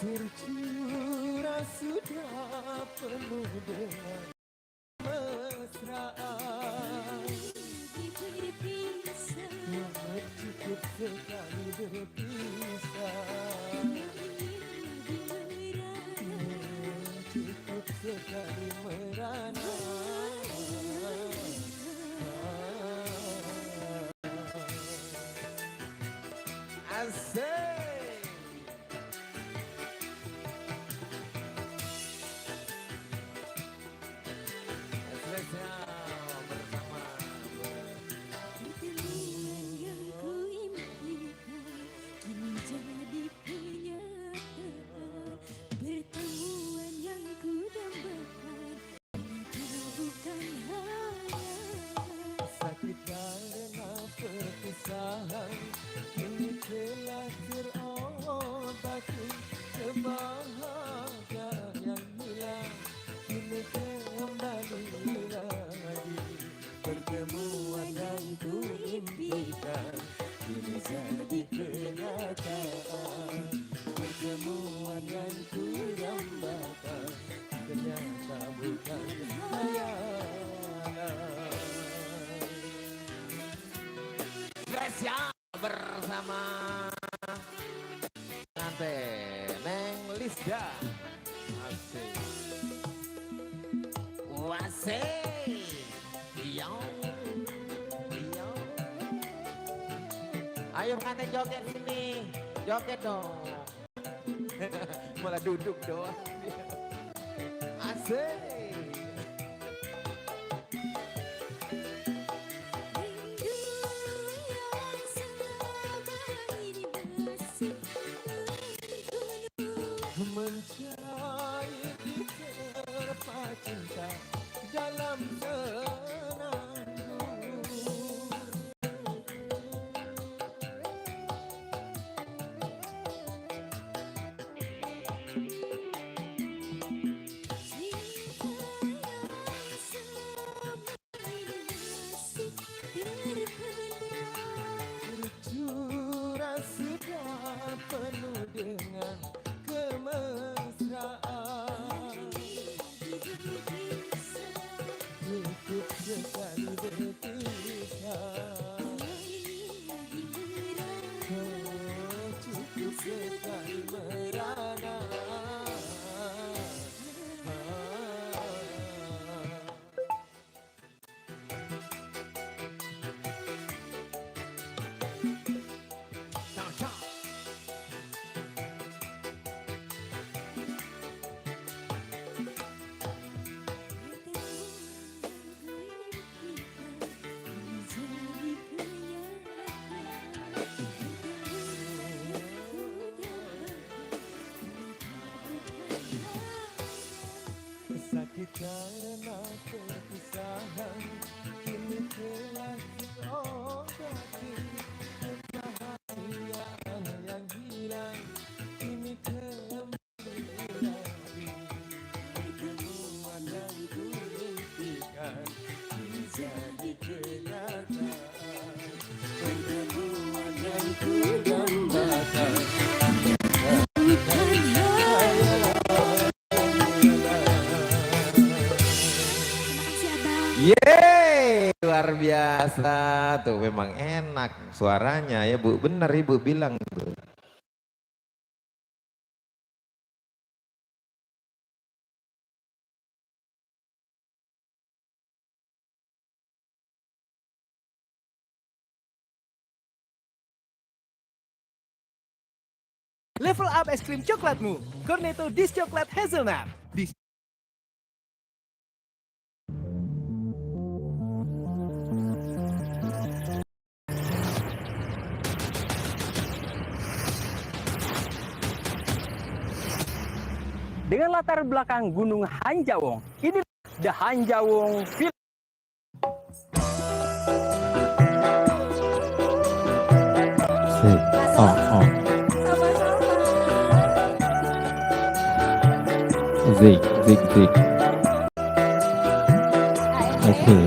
Tercurah sudah penuh dengan mesraan. Cukup sekali berpisah. Cukup sekali merana. Asik. Spesial bersama Bertemu yang ku impikan kini jadi kenyataan. Pertemuan yang ku dambakan ternyata bukan hayalan. sakit karena perpisahan kini telah terobati. Kebahagiaan yang hilang kini kembali lagi. Pertemuan yang ku impikan kini jadi kenyataan. Pertemuan yang ku dambakan ternyata bukan hayalan. Spesial bersama Tante Neng Lisda. Asik. Wasik. Yo. Yo. Ayo Tante joget sini. Joget dong. Malah duduk doang. Asik. Rindu yang selama ini masih menunggu. Mencari diterpa cinta dalam senandung. Cinta yang selama ini masih terpendam. Tercurah sudah penuh dengan kemesraan. Cukup sekali berpisah. Cukup sekali merana. Sakit karena perpisahan kini telah terobati. Kebahagiaan yang hilang kini kembali lagi. Pertemuan yang ku impikan kini jadi kenyataan. Pertemuan yang ku dambakan yeay, luar biasa tuh, memang enak suaranya ya Bu, bener Ibu bilang tuh. Level up es krim coklatmu. Cornetto Dish Coklat Hazelnut. Dengan latar belakang Gunung Hanjawong, ini The Hanjawong Film. Zik. Oke.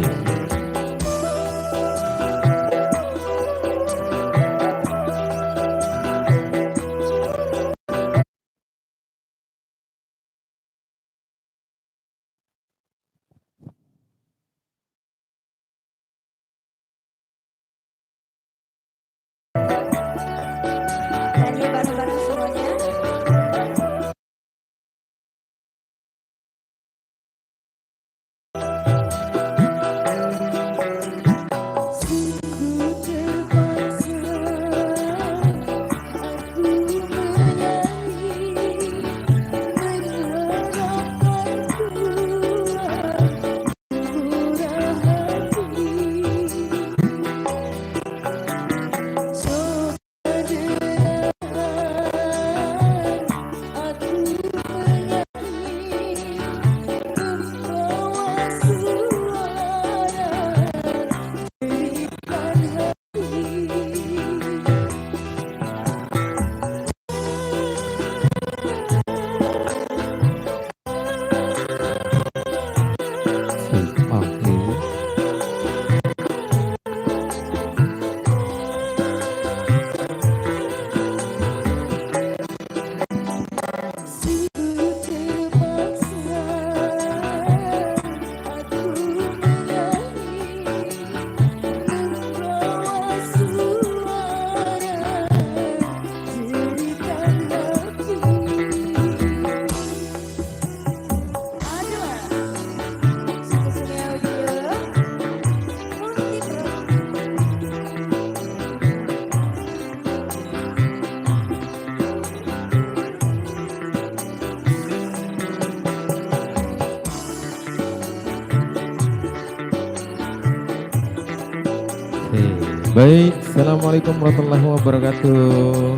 Baik, Assalamualaikum warahmatullahi wabarakatuh.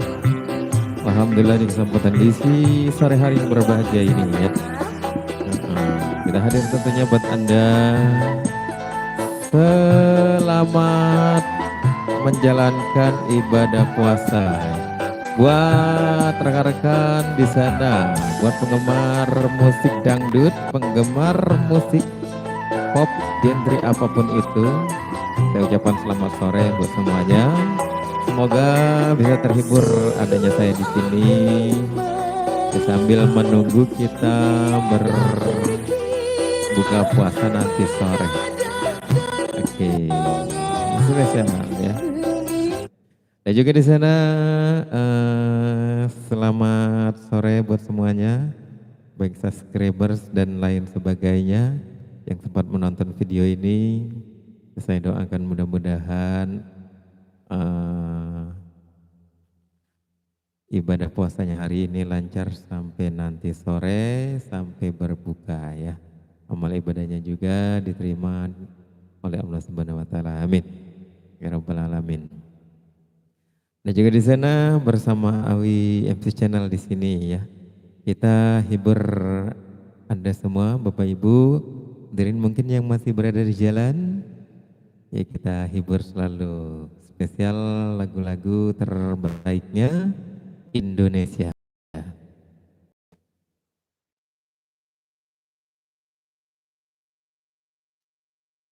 Alhamdulillah di kesempatan di sore hari yang berbahagia ini ya. Kita hadir tentunya buat Anda. Selamat menjalankan ibadah puasa. Buat rekan-rekan di sana, buat penggemar musik dangdut, penggemar musik pop, genre apapun itu, saya ucapkan selamat sore buat semuanya. Semoga bisa terhibur adanya saya di sini sambil menunggu kita berbuka puasa nanti sore. Oke, spesial ya. Dan juga di sana selamat sore buat semuanya, baik subscribers dan lain sebagainya yang sempat menonton video ini. Saya doakan mudah-mudahan ibadah puasanya hari ini lancar sampai nanti sore, sampai berbuka ya. Amal ibadahnya juga diterima oleh Allah Subhanahu wa taala. Amin. Ya rabbal alamin. Dan juga di sana bersama Awi MC Channel di sini ya. Kita hibur Anda semua, Bapak Ibu, hadirin mungkin yang masih berada di jalan. Ya kita hibur selalu, spesial lagu-lagu terbaiknya Indonesia.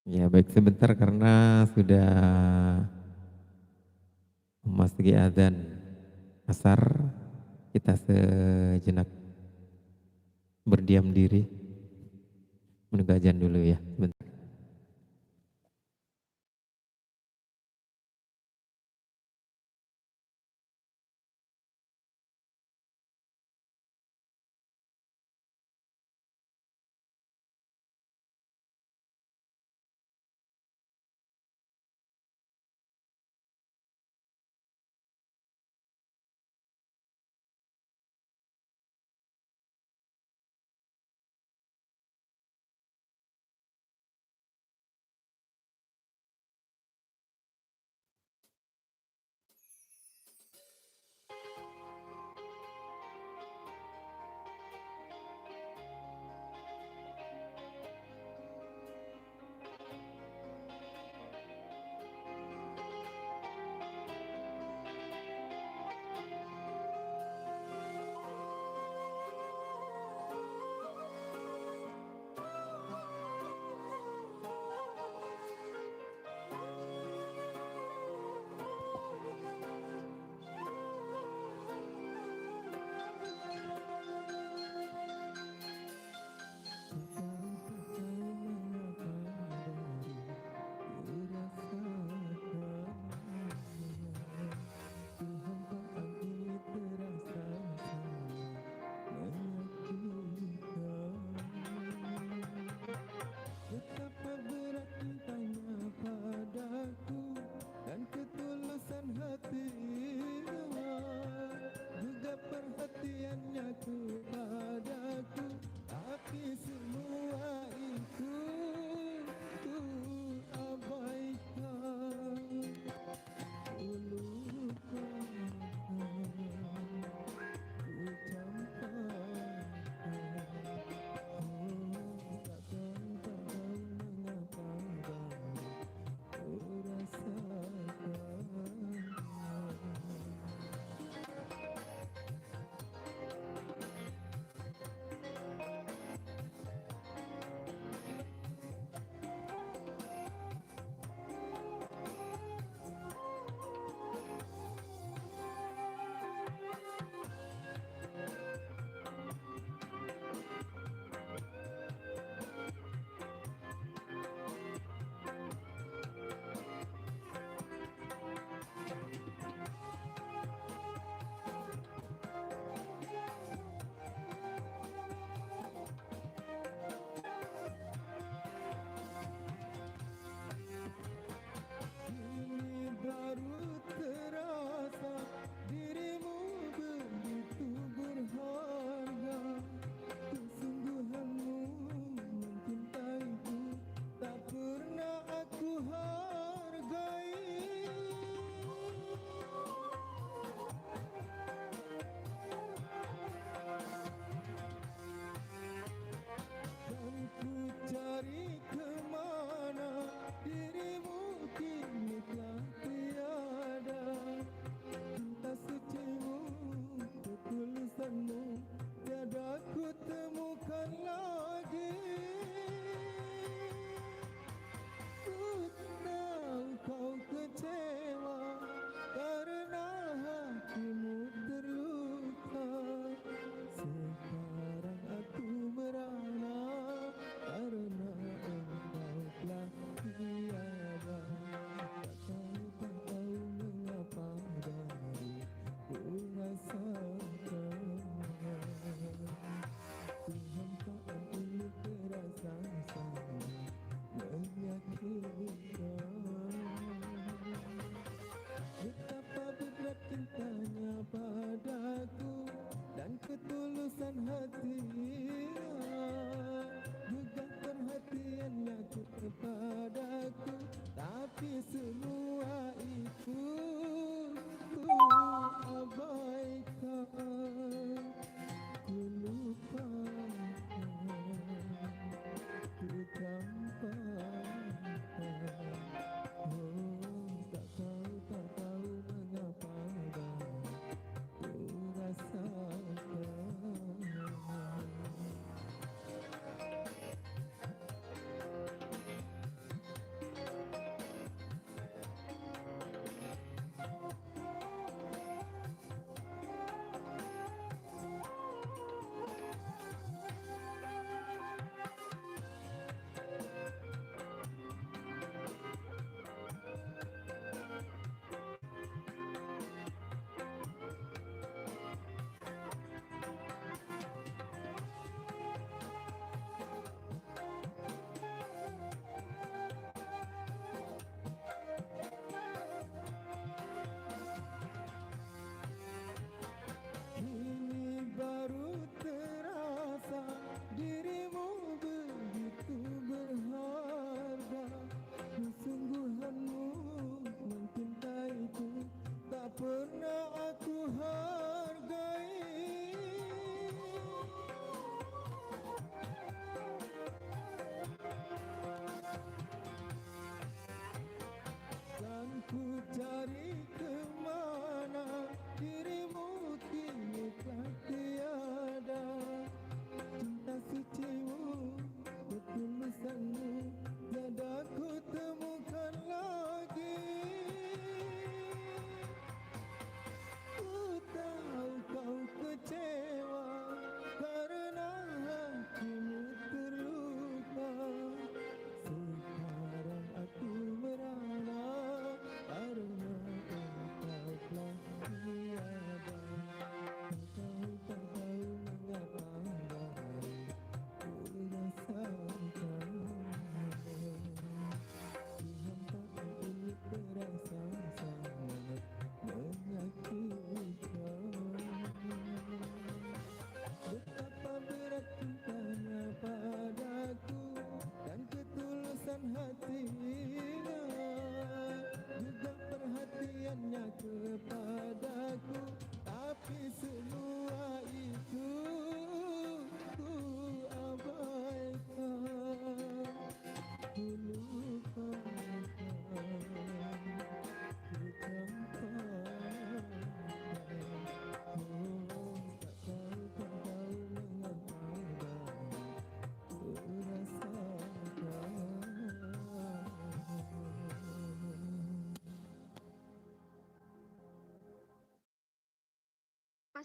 Ya baik, sebentar karena sudah memasuki adzan asar, kita sejenak berdiam diri menunggu adzan dulu ya, sebentar.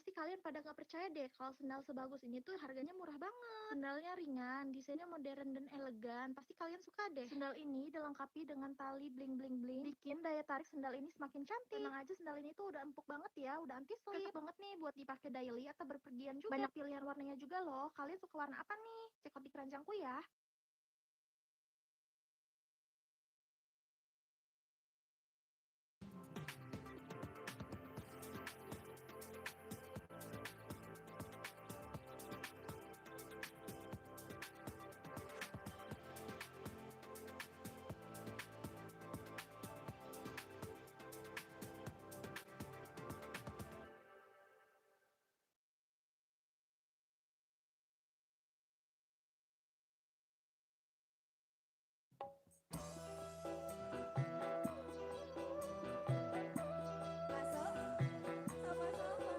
Pasti kalian pada nggak percaya deh kalau sendal sebagus ini tuh harganya murah banget. Sendalnya ringan, desainnya modern dan elegan. Pasti kalian suka deh. Sendal ini dilengkapi dengan tali bling bling bling, bikin daya tarik sendal ini semakin cantik. Tenang aja, sendal ini tuh udah empuk banget ya, udah anti slip. Cocok banget nih buat dipakai daily atau berpergian juga. Banyak pilihan warnanya juga loh. Kalian suka warna apa nih? Cek di keranjangku ya. Masuk, sama-sama.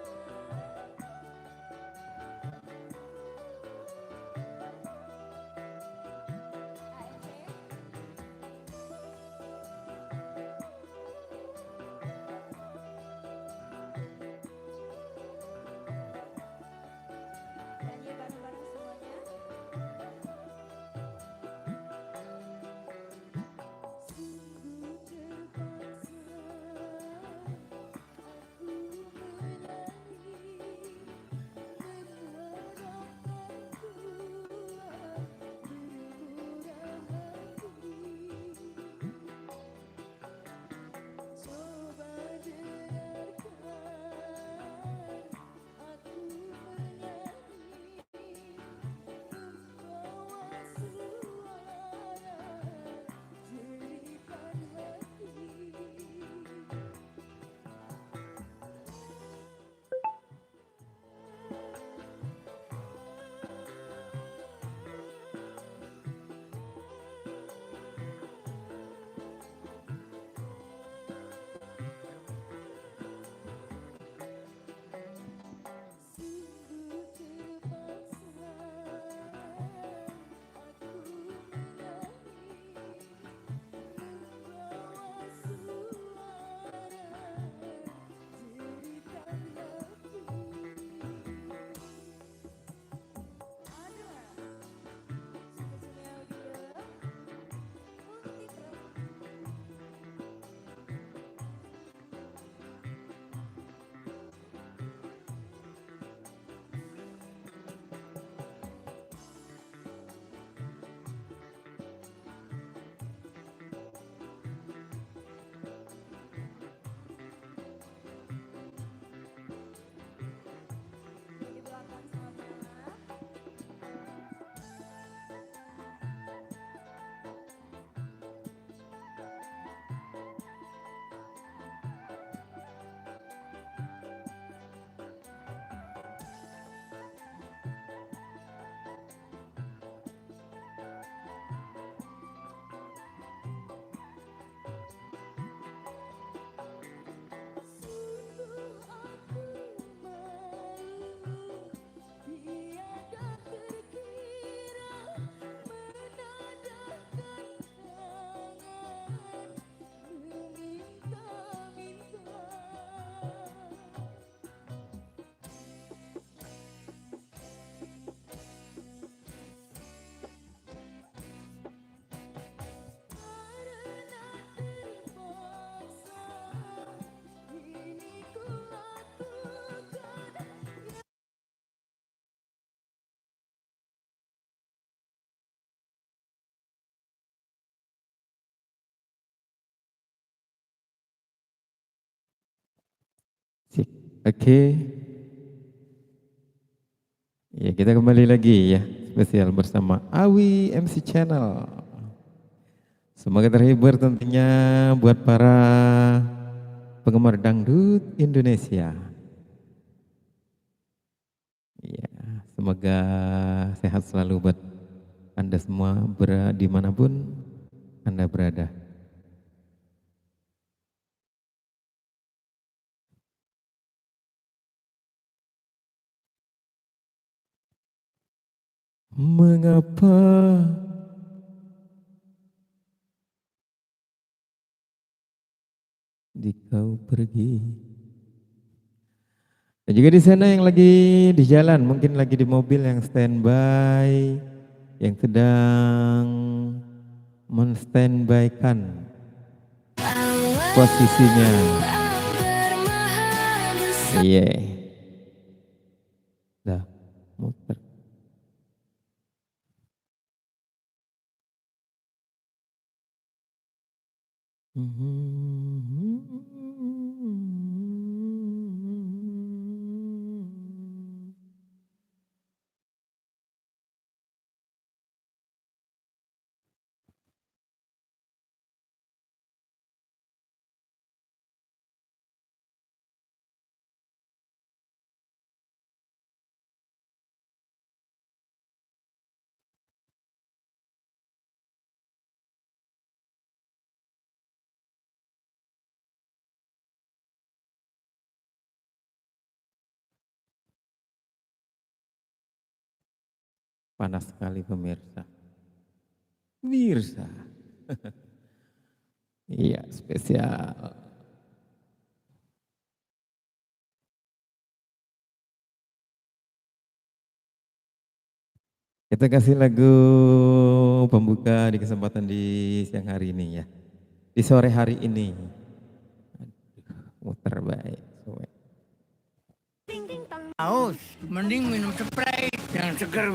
Nyanyi bareng-bareng semuanya. Sungguh terpaksa aku menyanyi, mengharapkan Tuhan bermurah hati. Coba dengarkan aku menyanyi, membawa suara jeritan hati. Sungguh terpaksa aku menyanyi, membawa suara jeritan hati. Ada Sumi Audio Multipro. Di belakang sama. Sungguh aku malu, tiada terkira menadahkan tangan meminta-minta. Karena terpaksa ini ku lakukan. Sip. Oke. Ya, kita kembali lagi ya, spesial bersama Awi MC Channel. Semoga terhibur tentunya buat para penggemar dangdut Indonesia. Ya, semoga sehat selalu buat Anda semua dimanapun Anda berada. Mengapa kau pergi Dan juga di sana yang lagi di jalan, mungkin lagi di mobil yang standby, yang sedang men-standby-kan posisinya. Iya. Dah, muter. Panas sekali pemirsa. Pemirsa. Iya, spesial. Kita kasih lagu pembuka di kesempatan di siang hari ini ya. Di sore hari ini. Muter baik. Haus, mending minum Sprite yang segar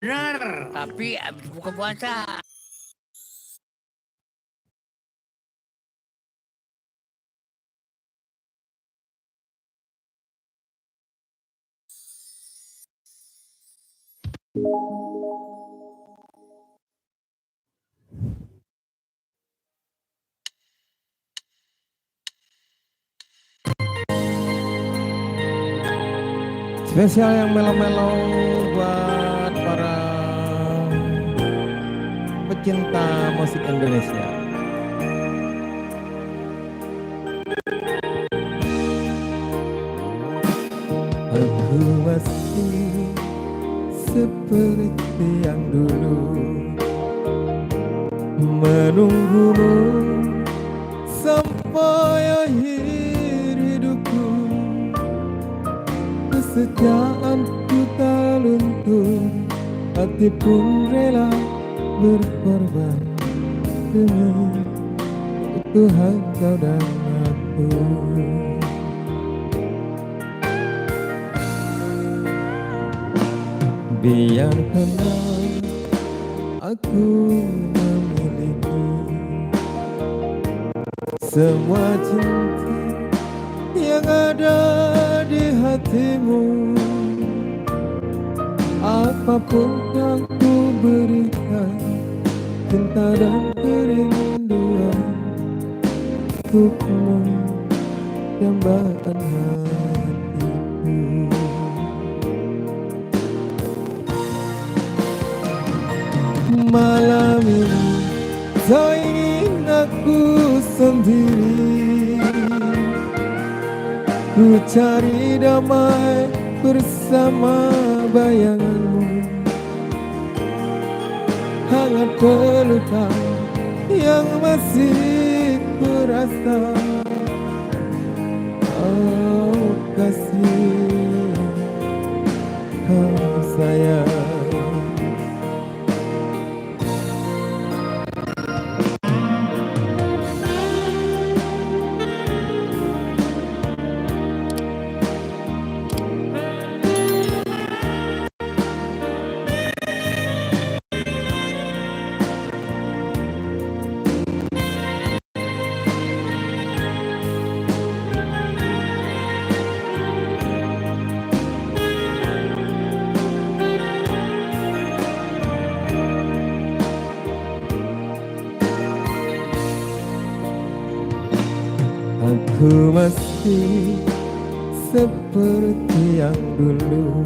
benar, tapi habis buka puasa. Spesial yang melo-melo buat para pecinta musik Indonesia. Aku masih seperti yang dulu menunggumu sampai akhir hidupku. Kesetiaanku tak luntur, hati pun rela berkorban demi Tuhan kau dan aku. Biarkanlah aku memiliki semua cinta yang ada di hatimu. Apapun yang ku berikan, cinta dan kerinduan untukmu, dambaan hatiku. Malam ini kau ingin aku sendiri, ku cari damai bersama bayanganmu. Hangat pelukan yang masih kurasa, oh kasih, oh sayang. Aku masih seperti yang dulu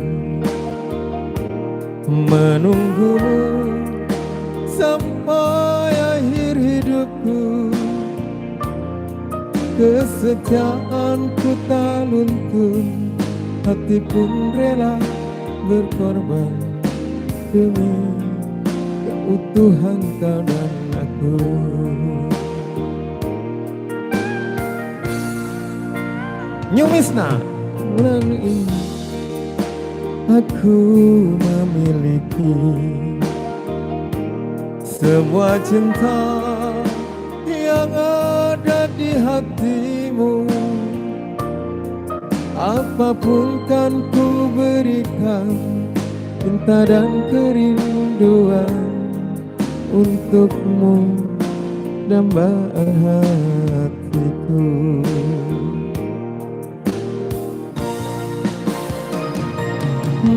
menunggumu sampai akhir hidupku. Kesetiaanku tak luntur, hati pun rela berkorban demi keutuhan kau dan aku. Nyumisna bulan ini aku memiliki semua cinta yang ada di hatimu. Apapun kan ku berikan, cinta dan kerinduan untukmu, dambaan hatiku.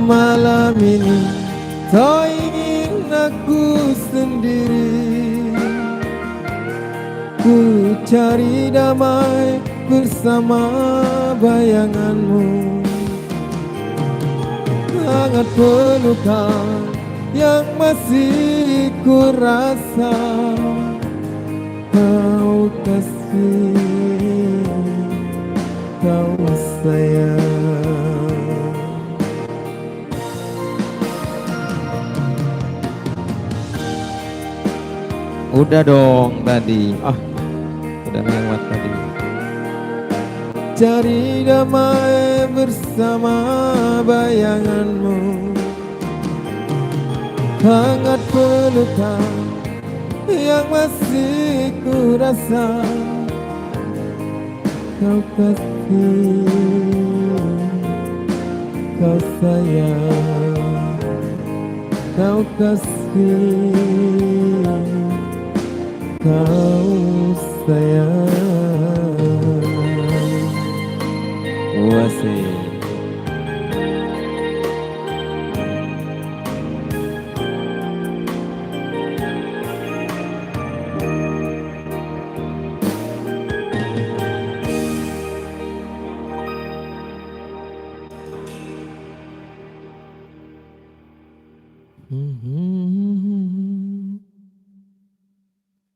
Malam ini kau ingin aku sendiri, ku cari damai bersama bayanganmu. Hangat pelukan yang masih ku rasa, kau kasih, kau sayang. Udah dong tadi, udah lewat tadi. Cari damai bersama bayanganmu, hangat pelukan yang masih ku rasa, kau kasih, kau sayang, kau kasih, kau sayang. Wasih.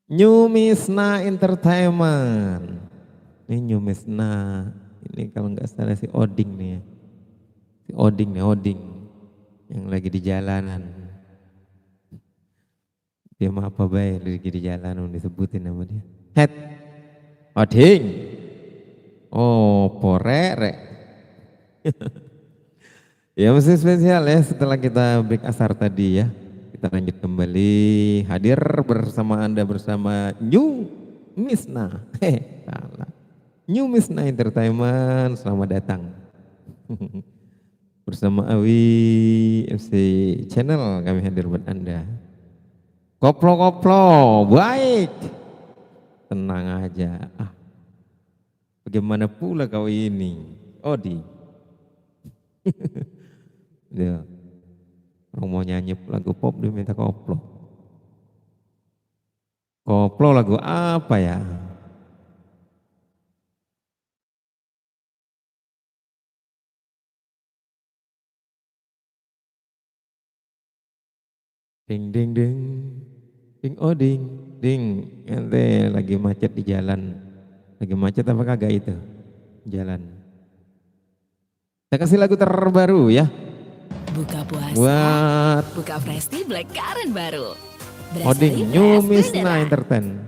New Misna Entertainment. Ini New Misna. Ini kalau nggak salah si Oding nih ya. Si Oding nih, Oding. Yang lagi di jalanan. Dia mah apa baik lagi di jalanan disebutin nama dia. Het. Oding. Oh, porek. Ya masih spesial ya setelah kita break asar tadi ya. Kita lanjut kembali hadir bersama Anda bersama New Misna. Salah. New Misna Entertainment, selamat datang. Bersama Awi FC Channel kami hadir buat Anda. Koplo-koplo, baik. Tenang aja. Bagaimana pula kau ini? Odi. Dia orang mau nyanyi lagu pop dia minta koplo. Koplo lagu apa ya? Ding ding ding, ding oh ding, ding. Ente lagi macet di jalan. Lagi macet apa kagak itu? Jalan. Saya kasih lagu terbaru ya. Buka puasa, Buat buka Fresti Black Currant baru. Oding New Misna Entertain.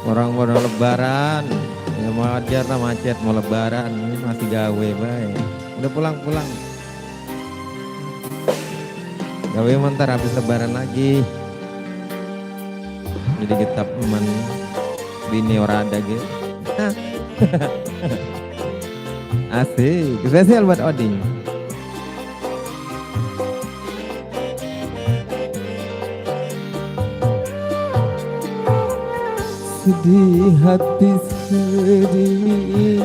Orang mau lebaran, ya mau ajar lah macet mau lebaran, ini masih gawe baik. Udah pulang. Gawe bentar habis lebaran lagi. Jadi kita teman bini ora ada gitu. Asik, spesial buat Oding. Sedih hati sedih,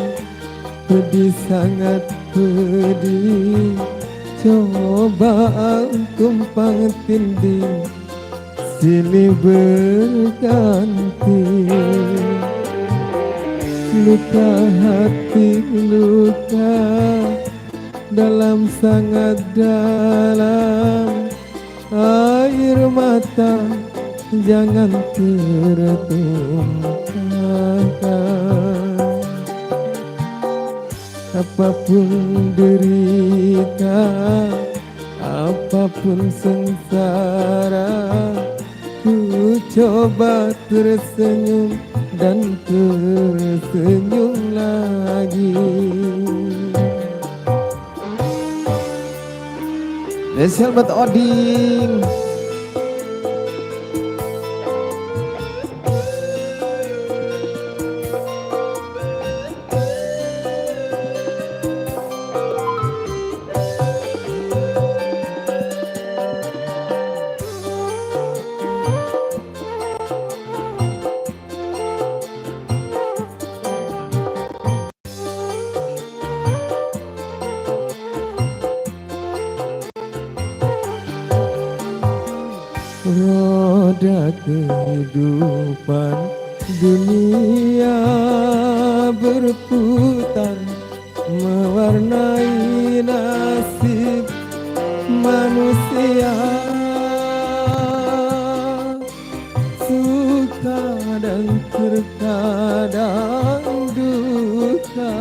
pedih sangat pedih. Coba tumpang tindih silih berganti, luka hati luka dalam sangat dalam, air mata jangan tertumpahkan. Apapun derita, apapun sengsara, ku coba tersenyum dan tersenyum lagi. Sahabat Oding, roda kehidupan dunia berputar, mewarnai nasib manusia. Suka dan terkadang duka,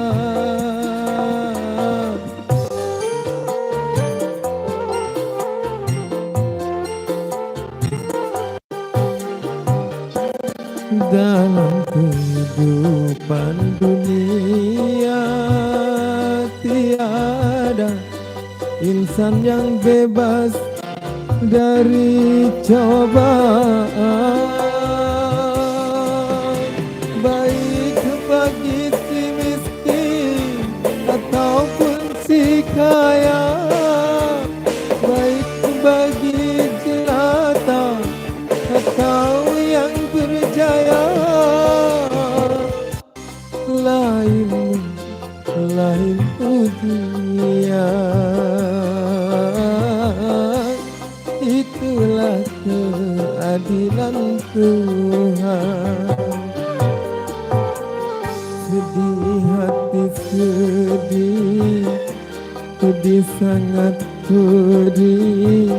dalam kehidupan dunia tiada insan yang bebas dari cobaan, baik bagi si miskin ataupun si kaya, baik bagi jelata atau yang berjaya. Lain ujian, itulah keadilan Tuhan. Sedih hati sedih, sedih sangat sedih,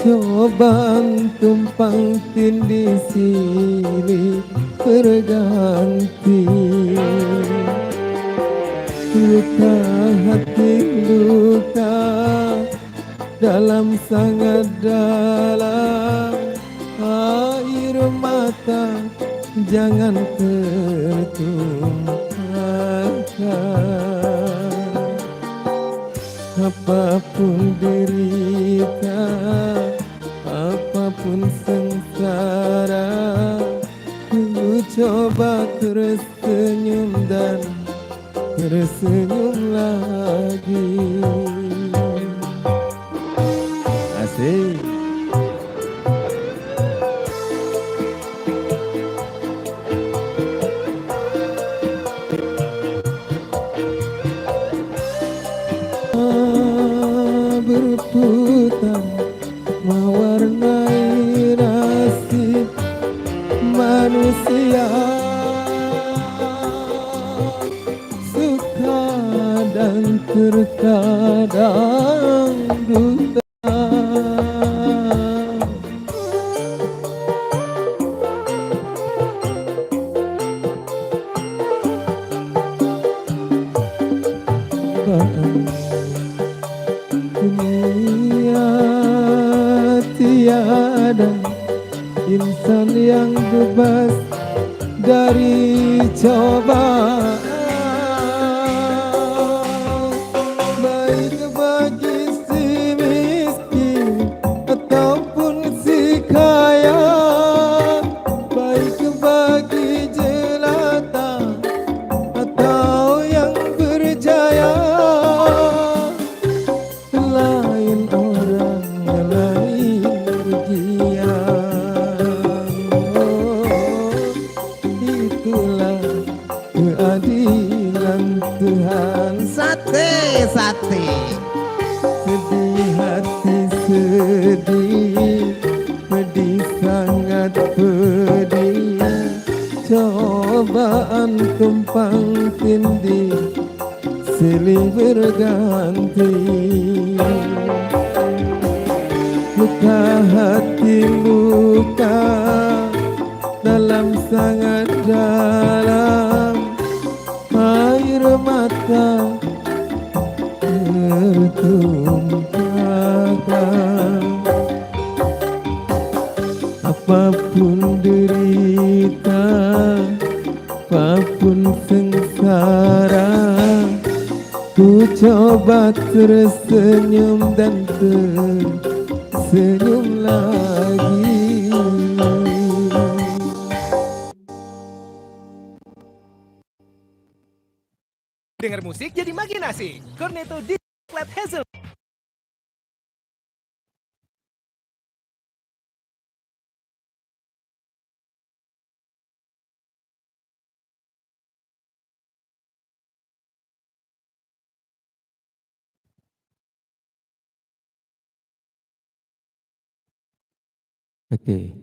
cobaan tumpang tindih silih berganti. Luka hati luka dalam sangat dalam, air mata jangan tertumpahkan. Apapun derita, apapun sengsara, ku coba tersenyum dan tersenyum lagi. Asik. Berputar mewarnai nasib manusia, suka dan terkadang duka. Dunia tiada insan yang bebas dari cobaan, baik bagi si miskin ataupun si kaya, baik bagi jelata atau yang berjaya. Lain orang, lain ujian, itulah keadilan cobaan tumpang tindih silih berganti. Luka hati luka dalam sangat dalam, air mata tertumpahkan. Apapun derita, apapun sengsara, ku coba tersenyum dan tersenyum lagi. Dengar musik jadi makin asik. Cornetto di Flat Hazel. Oke.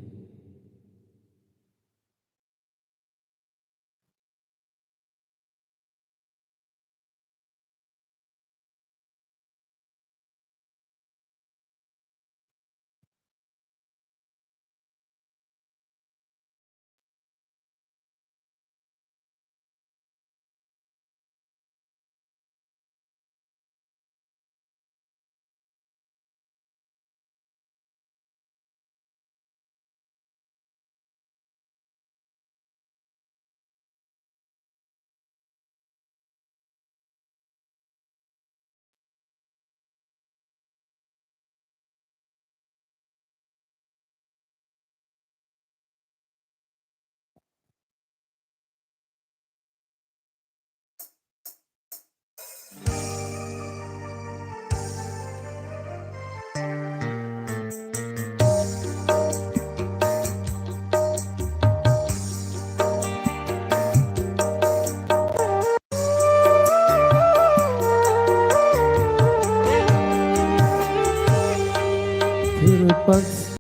Terpaksa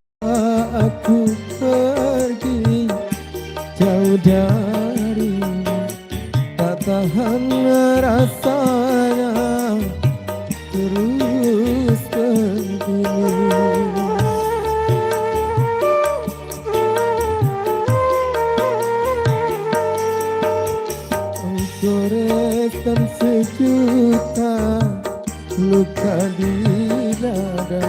aku pergi jauh darimu, tak tahan rasanya terus begini. Goreskan sejuta luka di dada,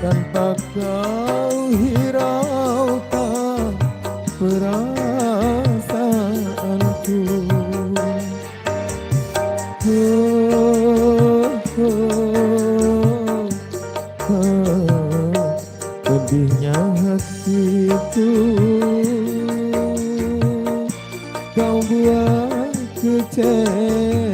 tanpa kau hiraukan perasaanku. Pedihnya hatiku, kau buat kecewa.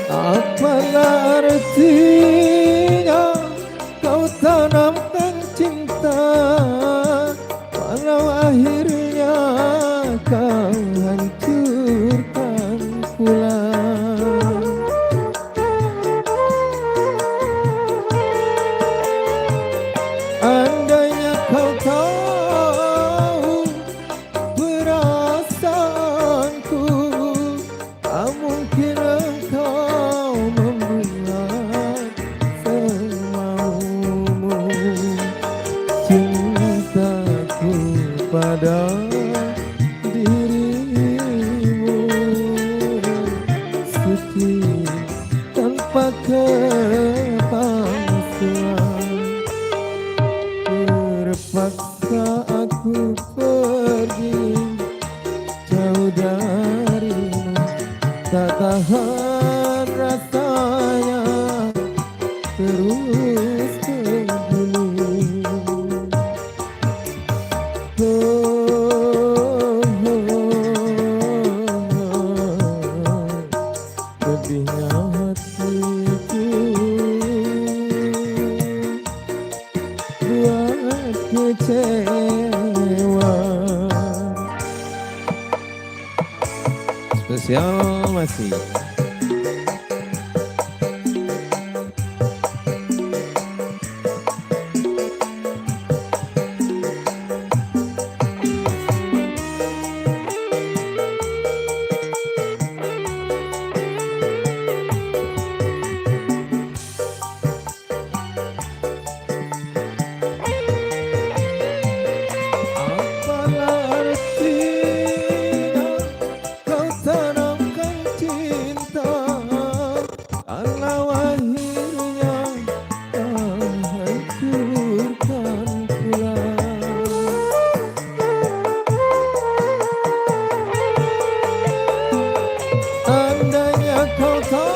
Apalah artinya kau tanamkan cinta, walau akhirnya kau hancurkan pula. Andainya kau tahu perasaanku, tak mungkin engkau membuat semaumu. Cintaku pada dirimu suci tanpa kepalsuan. Terpaksa aku pergi jauh darimu, tak tahan rasanya terus begini. sosial masih. Apalah artinya kau tanamkan cinta, kalau akhirnya kau hancurkan pula. Andainya kau tahu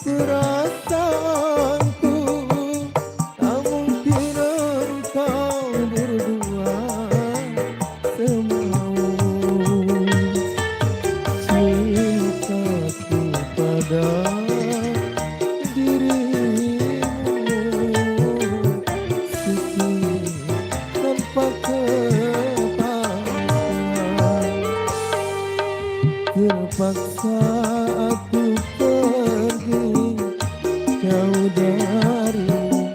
perasaanku, tak mungkin engkau berdua semau. Cintaku pada dirimu suci tanpa kepastian. Terpaksa aku pergi jauh darimu,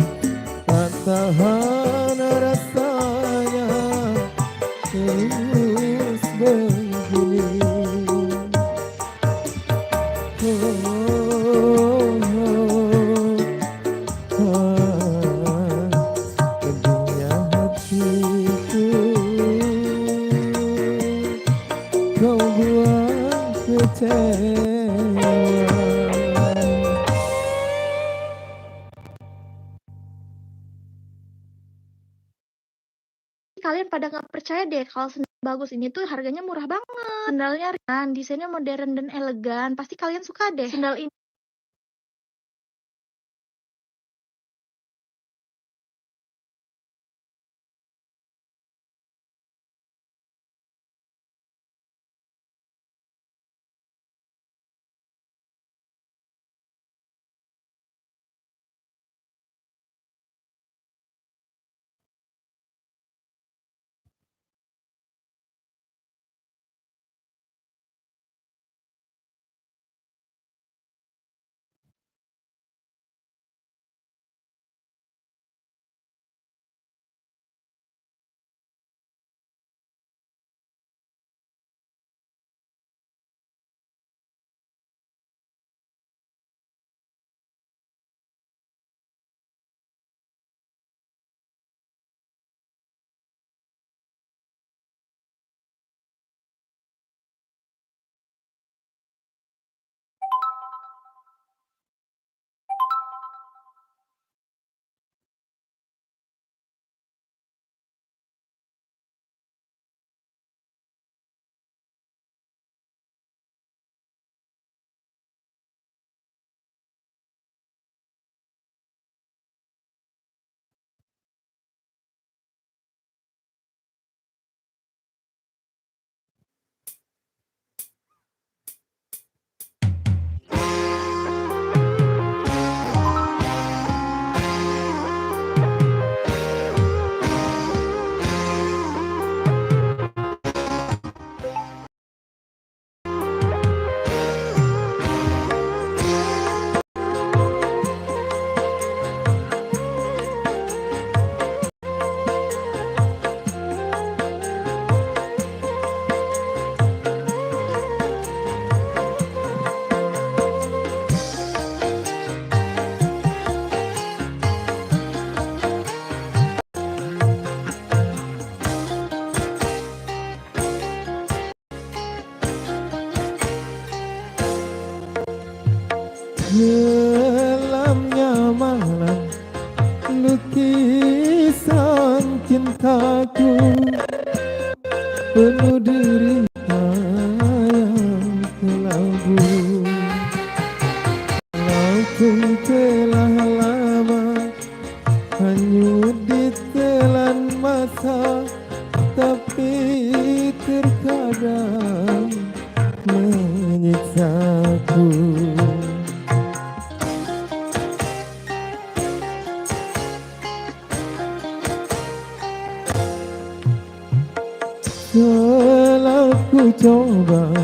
tak tahan rasanya terus begini. Kedihnya hatiku kau buat kecewa. Kalian pada nggak percaya deh kalau sendal bagus ini tuh harganya murah banget. Sendalnya ringan, desainnya modern dan elegan. Pasti kalian suka deh. Sendal ini Gelapnya malam, lukisan cintaku penuh derita yang kelabu. Lautku telah lama hanyut ditelan masa, tapi terkadang menyiksaku. Kalau ku ku coba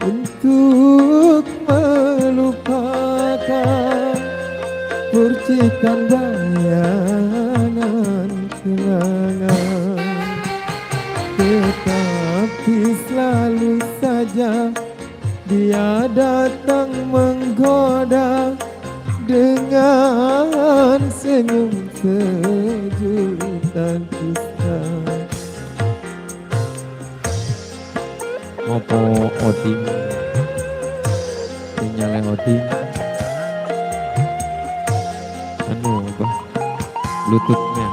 untuk melupakan percikan bayangan kenangan, tetapi selalu saja dia datang menggoda dengan senyum sejuta dusta. Ngopo oding, sinyalnya oding, anu apa, bluetoothnya.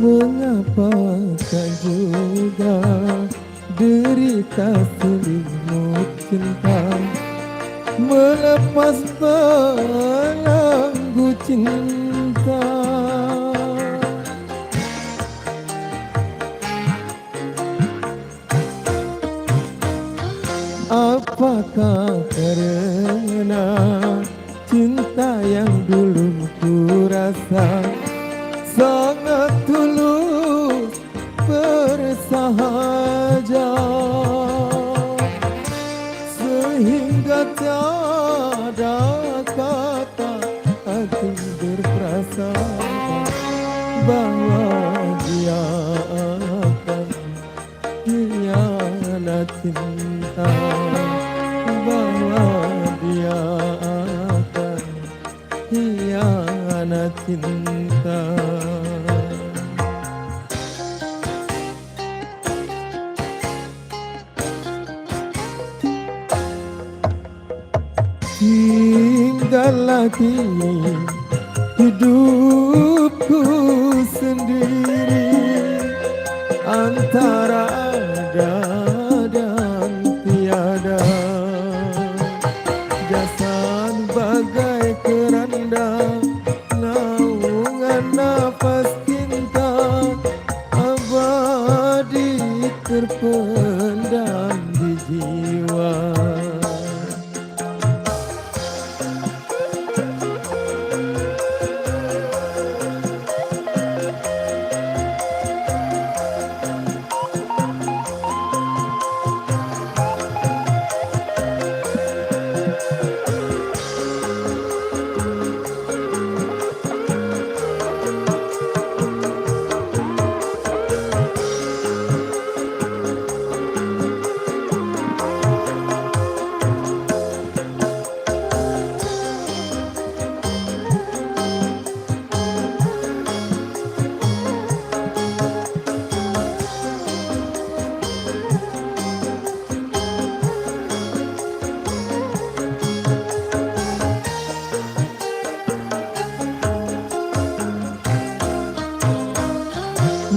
Mengapakah juga derita selimut cinta melepas belenggu cinta? Apakah karena cinta yang dulu ku rasa sangat tulus bersahaja, sehingga tiada kata hati berprasangka bahwa dia akan hianat cinta, bahwa dia akan hianat cinta. Tinggallah kini hidupku sendiri antara ada dan tiada. Jasad bagai keranda, naungan nafas cinta abadi terpendam di jiwa.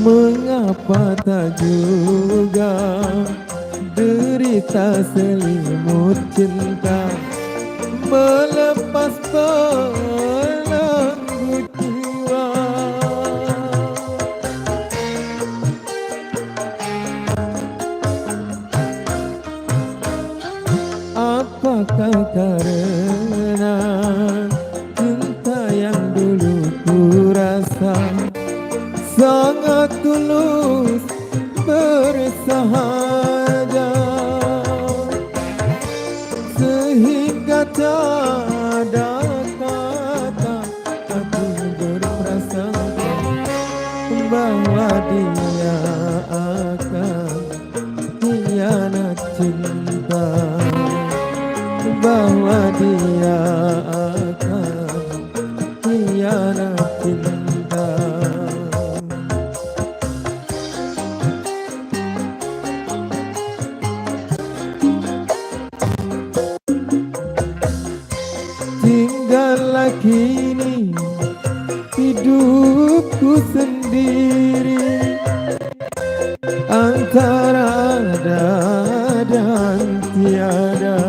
Mengapa tak juga derita selimut cinta melepas belenggu jiwa? Apakah karena cinta yang dulu ku rasa sangat tulus bersahaja, sehingga tiada kata hati berprasangka bahwa dia akan hianat cinta, bahwa dia akan hianat cinta. kini hidupku sendiri antara ada dan tiada.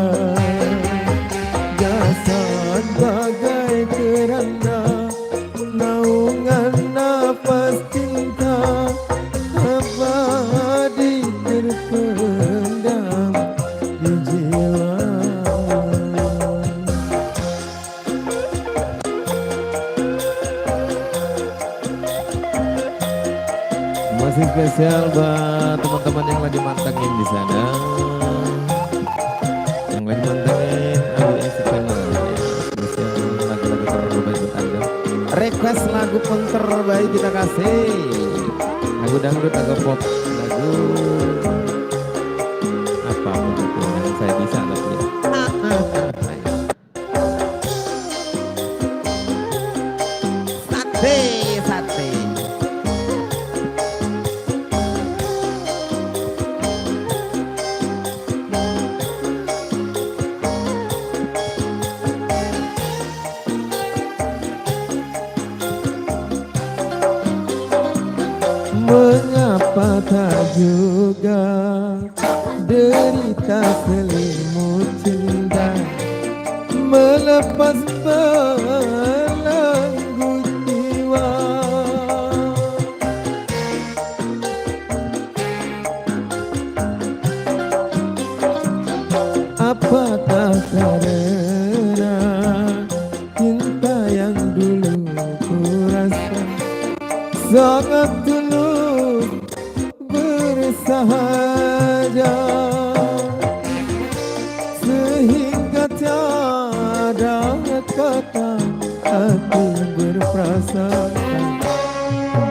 Jasad bagai keranda, naungan nafas cinta abadi terpendam di jiwa. Masih spesial buat teman-teman yang lagi mantengin di sana, yang lagi mantengin ABS channel ya. Spesial lagu-lagu terbaik buat Anda. Request lagu terbaik kita kasih. Lagu dangdut, lagu pop, lagu apa itu yang saya bisa tapi ya. Sate, sate. Mengapa tak juga derita selimut cinta melepas belenggu jiwa. Apakah karena cinta yang dulu ku rasa sangat tulus bersahaja, sehingga tiada kata hati berprasangka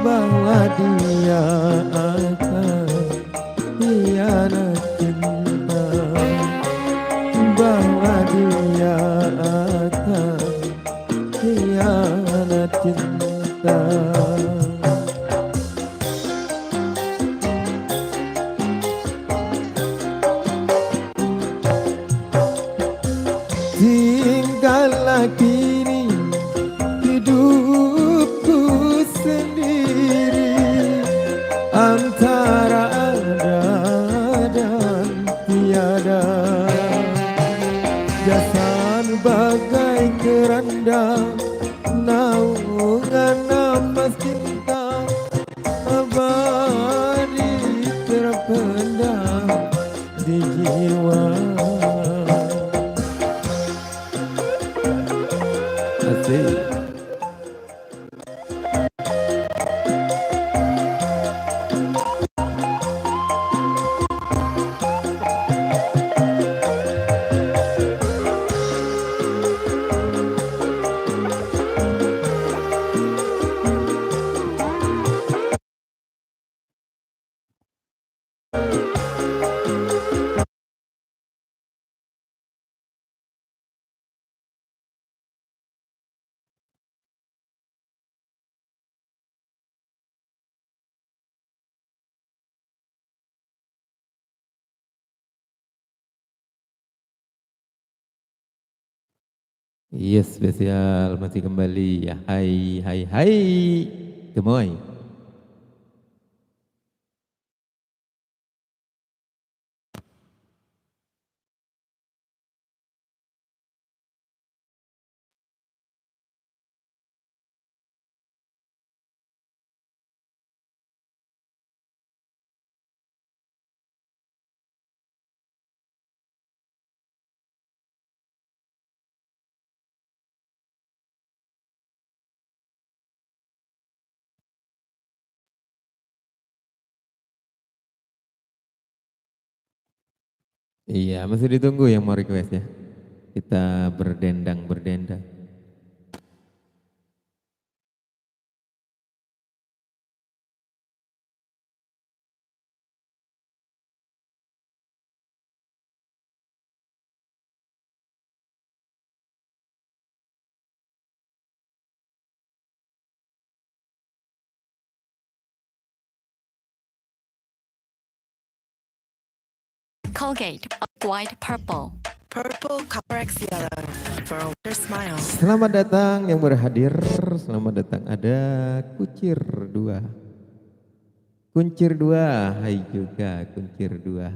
bahwa dia akan hianat cinta, bahwa dia akan hianat cinta. Tinggallah kini hidupku sendiri antara ada dan tiada. Jasad bagai keranda, naungan nafas cinta abadi terpendam di jiwa. Asik. Yes, spesial masih kembali ya. Hai, hai, hai. Gemoy. Iya, masih ditunggu yang mau request ya. Kita berdendang-berdendang. Colgate White Purple. Purple Coprex Yellow for a winter smile. Selamat datang yang berhadir, selamat datang ada Kuncir 2. Kuncir 2, hai juga Kuncir 2.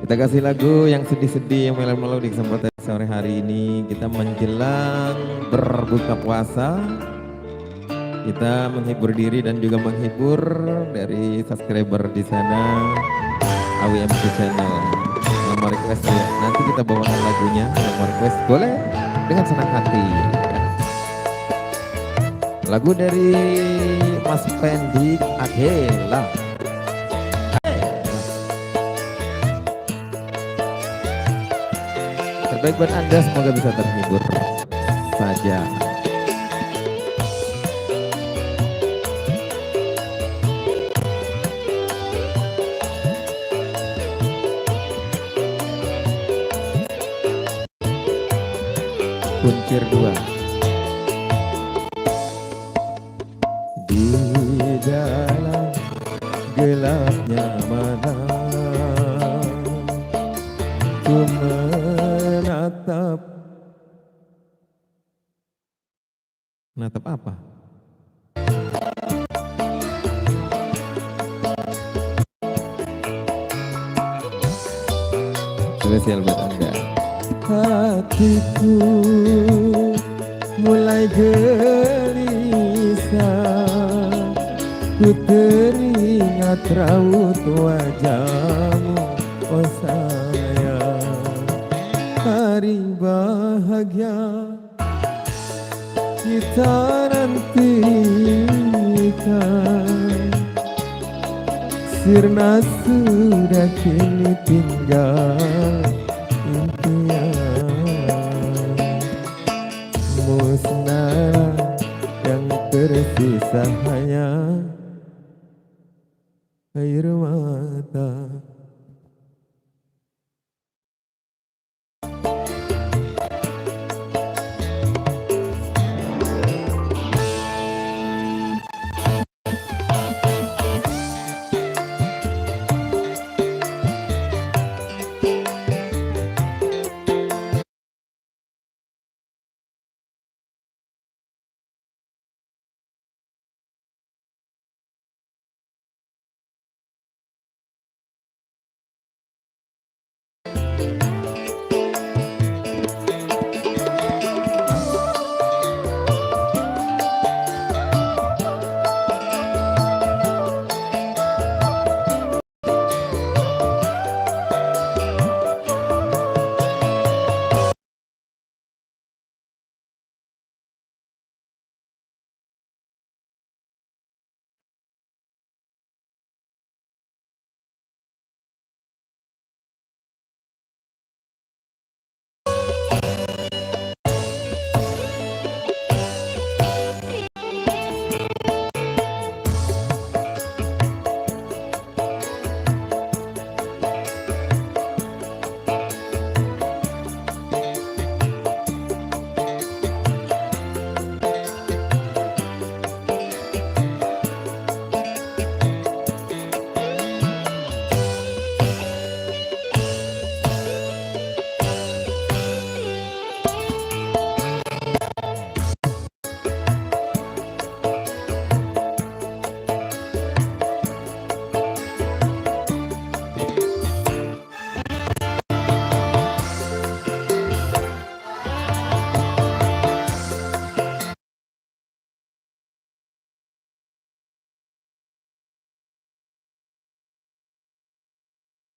Kita kasih lagu yang sedih-sedih, yang melo-melo di kesempatan sore hari ini. Kita menjelang berbuka puasa. Kita menghibur diri dan juga menghibur dari subscriber di sana. AWMC Channel. Nomor request ya. Nanti kita bawakan lagunya. Nomor request boleh dengan senang hati. Lagu dari Mas Pendi Adela. Terbaik buat Anda, semoga bisa terhibur saja. Kuncir 2. Di dalam gelapnya malam ku menatap apa? Spesial buat Anda. Hatiku mulai gelisah, ku teringat raut wajahmu, oh sayang. Hari bahagia kita nantikan, sirna sudah kini tinggal impian. Musnah yang tersisa hanya